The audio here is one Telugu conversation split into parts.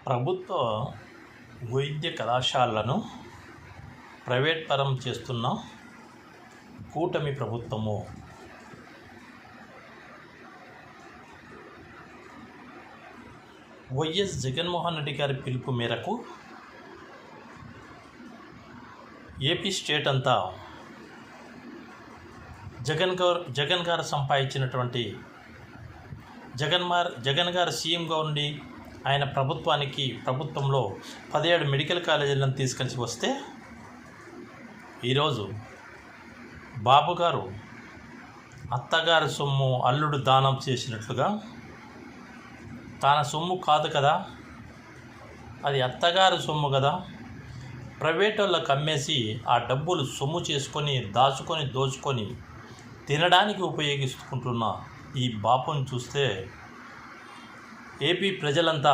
ప్రభుత్వ వైద్య కళాశాలలను ప్రైవేట్ పరం చేస్తున్న కూటమి ప్రభుత్వము వైఎస్ జగన్మోహన్ రెడ్డి గారి పిలుపు మేరకు ఏపీ స్టేట్ అంతా జగన్ గారు సంపాదించినటువంటి జగన్ గారు సీఎంగా ఉండి ఆయన ప్రభుత్వంలో 17 మెడికల్ కాలేజీలను తీసుకొచ్చి వస్తే ఈరోజు బాబు గారు అత్తగారి సొమ్ము అల్లుడు దానం చేసినట్లుగా తన సొమ్ము కాదు కదా, అది అత్తగారి సొమ్ము కదా, ప్రైవేట్ వాళ్ళకి అమ్మేసి ఆ డబ్బులు సొమ్ము చేసుకొని దోచుకొని తినడానికి ఉపయోగించుకుంటున్న ఈ బాపుని చూస్తే ఏపీ ప్రజలంతా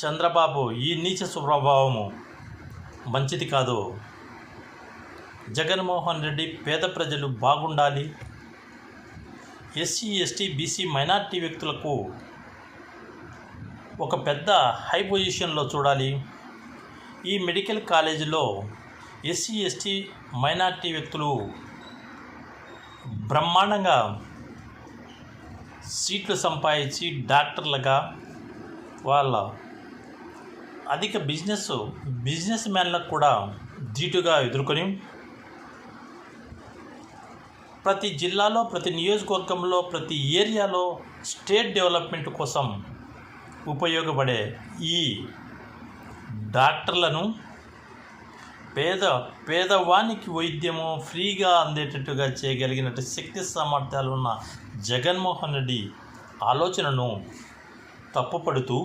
చంద్రబాబు ఈ నీచ స్వభావము మంచిది కాదు, జగన్మోహన్ రెడ్డి పేద ప్రజలు బాగుండాలి, ఎస్సీ ఎస్టీ బీసీ మైనారిటీ వ్యక్తులకు ఒక పెద్ద హై పొజిషన్లో చూడాలి, ఈ మెడికల్ కాలేజీలో ఎస్సీ ఎస్టీ మైనారిటీ వ్యక్తులు బ్రహ్మాండంగా సీట్లు సంపాదించి డాక్టర్లుగా వాళ్ళ అధిక బిజినెస్ మ్యాన్లకు కూడా ధీటుగా ఎదుర్కొని ప్రతి జిల్లాలో, ప్రతి నియోజకవర్గంలో, ప్రతి ఏరియాలో స్టేట్ డెవలప్మెంట్ కోసం ఉపయోగపడే ఈ డాక్టర్లను పేదవానికి వైద్యము ఫ్రీగా అందేటట్టుగా చేయగలిగినట్టు శక్తి సామర్థ్యాలు ఉన్న జగన్మోహన్ రెడ్డి ఆలోచనను తప్పుపడుతూ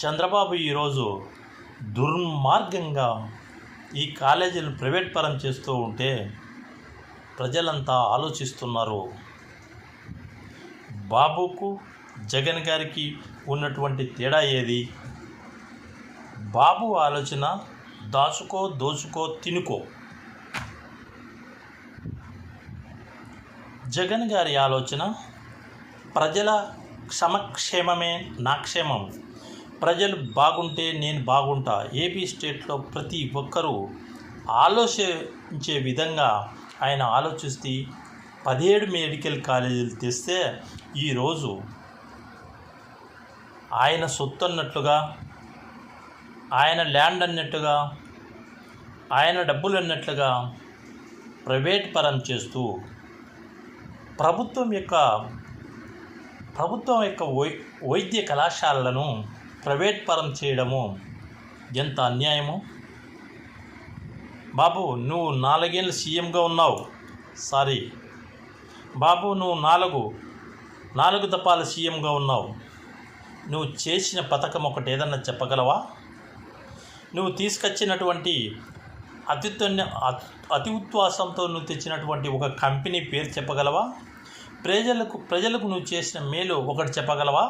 చంద్రబాబు ఈరోజు దుర్మార్గంగా ఈ కాలేజీలు ప్రైవేట్ పరం చేస్తూ ఉంటే ప్రజలంతా ఆలోచిస్తున్నారు. బాబుకు జగన్ గారికి ఉన్నటువంటి తేడా ఏది? బాబు ఆలోచన దోచుకో తినుకో, జగన్ గారి ఆలోచన ప్రజల సమక్షేమమే నా క్షేమం, ప్రజలు బాగుంటే నేను బాగుంటా. ఏపీ స్టేట్లో ప్రతి ఒక్కరూ ఆలోచించే విధంగా ఆయన ఆలోచిస్తే 17 మెడికల్ కాలేజీలు తెస్తే ఈరోజు ఆయన సొత్తు అన్నట్లుగా, ఆయన ల్యాండ్ అన్నట్టుగా, ఆయన డబ్బులు అన్నట్లుగా ప్రైవేట్ పరం చేస్తూ ప్రభుత్వం యొక్క వైద్య కళాశాలలను ప్రైవేట్ పరం చేయడము ఎంత అన్యాయము. బాబు, నువ్వు 4 ఏళ్ళు సీఎంగా ఉన్నావు. బాబు, నువ్వు 4 దఫాలు సీఎంగా ఉన్నావు. నువ్వు చేసిన పథకం ఒకటి ఏదన్నా చెప్పగలవా? నువ్వు తీసుకొచ్చినటువంటి అతి ఉత్వాసంతో నువ్వు తెచ్చినటువంటి ఒక కంపెనీ పేరు చెప్పగలవా? ప్రజలకు నువ్వు చేసిన మేలు ఒకటి చెప్పగలవా?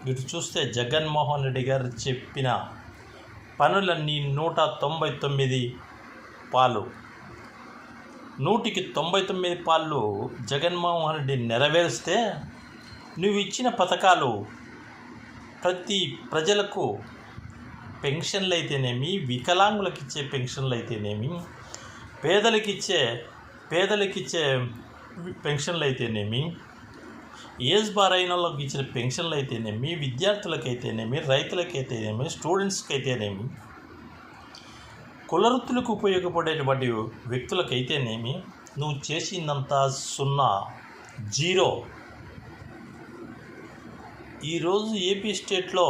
ఇటు చూస్తే జగన్మోహన్ రెడ్డి గారు చెప్పిన పనులన్నీ 199 పాలు, 100కి 99 పాళ్ళు జగన్మోహన్ రెడ్డి నెరవేరిస్తే నువ్వు ఇచ్చిన పథకాలు ప్రతి ప్రజలకు పెన్షన్లు అయితేనేమి, వికలాంగులకు ఇచ్చే పెన్షన్లు అయితేనేమి, పేదలకిచ్చే పెన్షన్లు అయితేనేమి, ఏజ్ బార్ అయిన వాళ్ళకి ఇచ్చిన పెన్షన్లు అయితేనేమి, విద్యార్థులకైతేనేమి, రైతులకైతేనేమి, స్టూడెంట్స్కి అయితేనేమి, కులవృత్తులకు ఉపయోగపడేటువంటి వ్యక్తులకైతేనేమి నువ్వు చేసిందంతా 0. ఈరోజు ఏపీ స్టేట్లో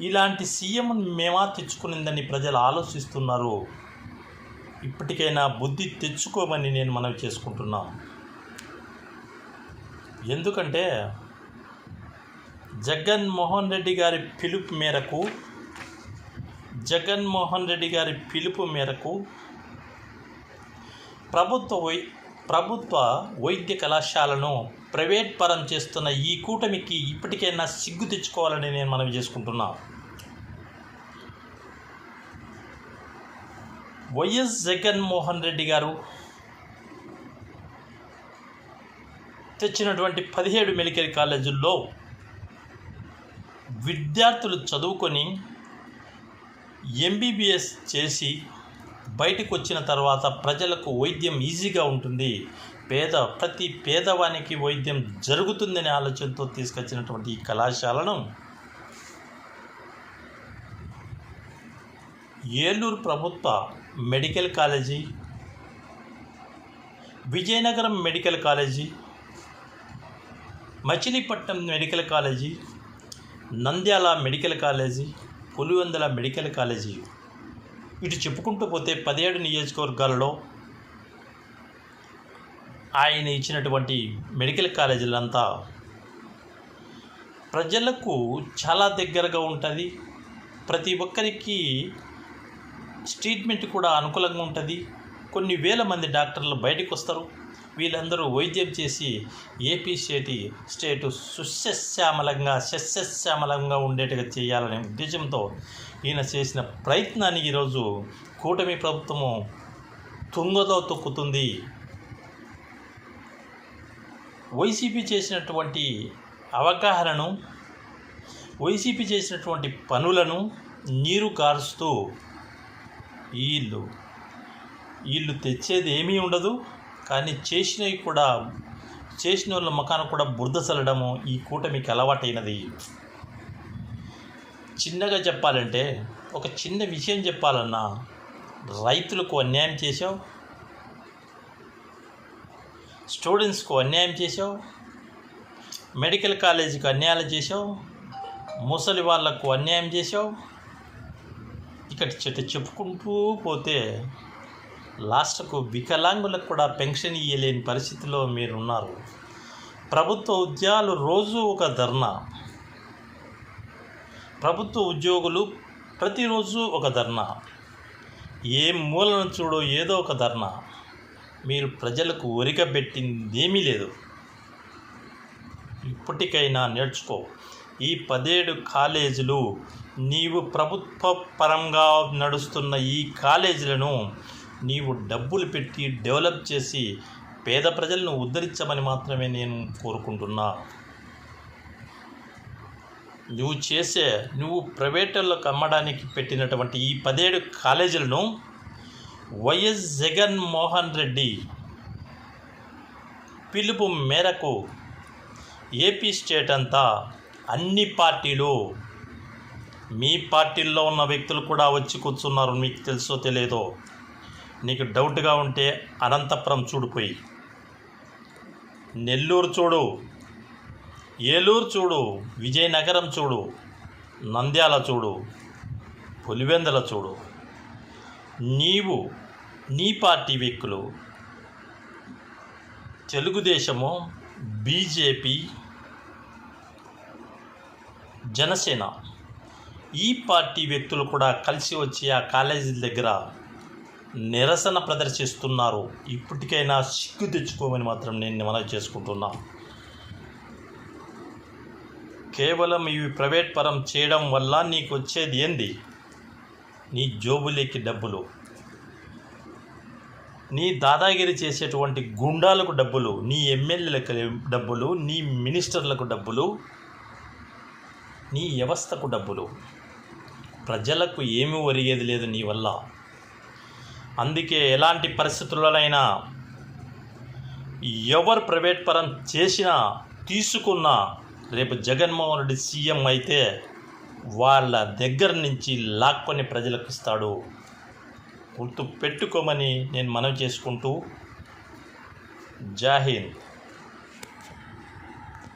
ఇలాంటి సీఎం మేమా తెచ్చుకునిందని ప్రజలు ఆలోచిస్తున్నారు. ఇప్పటికైనా బుద్ధి తెచ్చుకోమని నేను మనవి చేసుకుంటున్నా. ఎందుకంటే జగన్మోహన్ రెడ్డి గారి పిలుపు మేరకు ప్రభుత్వ వైద్య కళాశాలను ప్రైవేట్ పరం చేస్తున్న ఈ కూటమికి ఇప్పటికైనా సిగ్గు తెచ్చుకోవాలని నేను మనవి చేసుకుంటున్నా. వైఎస్ జగన్మోహన్ రెడ్డి గారు తెచ్చినటువంటి 17 మెడికల్ కాలేజీల్లో విద్యార్థులు చదువుకొని ఎంబీబీఎస్ చేసి బయటకు వచ్చిన తర్వాత ప్రజలకు వైద్యం ఈజీగా ఉంటుంది, ప్రతి పేదవానికి వైద్యం జరుగుతుందనే ఆలోచనతో తీసుకొచ్చినటువంటి ఈ కళాశాలను ఏలూరు ప్రభుత్వ medical college, Vizianagaram medical college, Machilipatnam medical college, Nandyal medical college, Pulivendula medical college, ఇటు చెప్పుకుంటూ పోతే 17 నియోజకవర్గాలలో ఆయన ఇచ్చినటువంటి మెడికల్ కాలేజీలంతా ప్రజలకు చాలా దగ్గరగా ఉంటుంది. ప్రతి ఒక్కరికి ట్రీట్మెంట్ కూడా అనుకూలంగా ఉంటుంది. కొన్ని వేల మంది డాక్టర్లు బయటకు వస్తారు. వీళ్ళందరూ వైద్యం చేసి ఏపీ స్టేటు సస్యశ్యామలంగా ఉండేట్టుగా చేయాలనే ఉద్దేశంతో ఈయన చేసిన ప్రయత్నాన్ని ఈరోజు కూటమి ప్రభుత్వము తుంగలో తొక్కుతుంది. వైసీపీ చేసినటువంటి అవగాహనను, వైసీపీ చేసినటువంటి పనులను నీరు కారుస్తూ వీళ్ళు తెచ్చేది ఏమీ ఉండదు. కానీ చేసిన వాళ్ళ ముఖాన కూడా బురద చల్లడము ఈ కూటమికి అలవాటైనది. చిన్నగా చెప్పాలంటే, ఒక చిన్న విషయం చెప్పాలన్నా, రైతులకు అన్యాయం చేసావు, స్టూడెంట్స్కు అన్యాయం చేసావు, మెడికల్ కాలేజీకి అన్యాయాలు చేసావు, ముసలి వాళ్లకు అన్యాయం చేసావు. ఇక్కడ చెప్పుకుంటూ పోతే లాస్ట్కు వికలాంగులకు కూడా పెన్షన్ ఇవ్వలేని పరిస్థితిలో మీరున్నారు. ప్రభుత్వ ఉద్యోగాలు రోజు ఒక ధర్నా, ప్రభుత్వ ఉద్యోగులు ప్రతిరోజు ఒక ధర్నా, ఏ మూలను చూడో ఏదో ఒక ధర్నా. మీరు ప్రజలకు ఒరిగబెట్టింది ఏమీ లేదు. ఇప్పటికైనా నేర్చుకో. ఈ 17 కాలేజీలు, నీవు ప్రభుత్వ పరంగా నడుస్తున్న ఈ కాలేజీలను నీవు డబ్బులు పెట్టి డెవలప్ చేసి పేద ప్రజలను ఉద్ధరించమని మాత్రమే నేను కోరుకుంటున్నా. నువ్వు ప్రైవేటులకు అమ్మడానికి పెట్టినటువంటి ఈ 17 కాలేజీలను వైఎస్ జగన్మోహన్ రెడ్డి పిలుపు మేరకు ఏపీ స్టేట్ అంతా అన్ని పార్టీలు, మీ పార్టీల్లో ఉన్న వ్యక్తులు కూడా వచ్చి కూర్చున్నారు. మీకు తెలుసో తెలియదో, నీకు డౌట్గా ఉంటే అనంతపురం చూడిపోయి, నెల్లూరు చూడు, ఏలూరు చూడు, విజయనగరం చూడు, నంద్యాల చూడు, పులివెందుల చూడు. నీ పార్టీ వ్యక్తులు తెలుగుదేశము, బీజేపీ, జనసేన ఈ పార్టీ వ్యక్తులు కూడా కలిసి వచ్చి ఆ కాలేజీల దగ్గర నిరసన ప్రదర్శిస్తున్నారు. ఇప్పటికైనా సిగ్గు తెచ్చుకోమని మాత్రం నేను మనవి చేసుకుంటున్నా. కేవలం ఇవి ప్రైవేట్ పరం చేయడం వల్ల నీకు వచ్చేది ఏంది? నీ జోబులేకి డబ్బులు, నీ దాదాగిరి చేసేటువంటి గుండాలకు డబ్బులు, నీ ఎమ్మెల్యేలకు డబ్బులు, నీ మినిస్టర్లకు డబ్బులు, నీ వ్యవస్థకు డబ్బులు. ప్రజలకు ఏమీ ఒరిగేది లేదు నీ వల్ల. అందుకే ఎలాంటి పరిస్థితులనైనా ఎవరు ప్రైవేట్ పరం చేసినా తీసుకున్నా రేపు జగన్మోహన్ రెడ్డి సీఎం అయితే వాళ్ళ దగ్గర నుంచి లాక్కొని ప్రజలకు ఇస్తాడు. గుర్తు పెట్టుకోమని నేను మనవి చేసుకుంటూ, జై హింద్.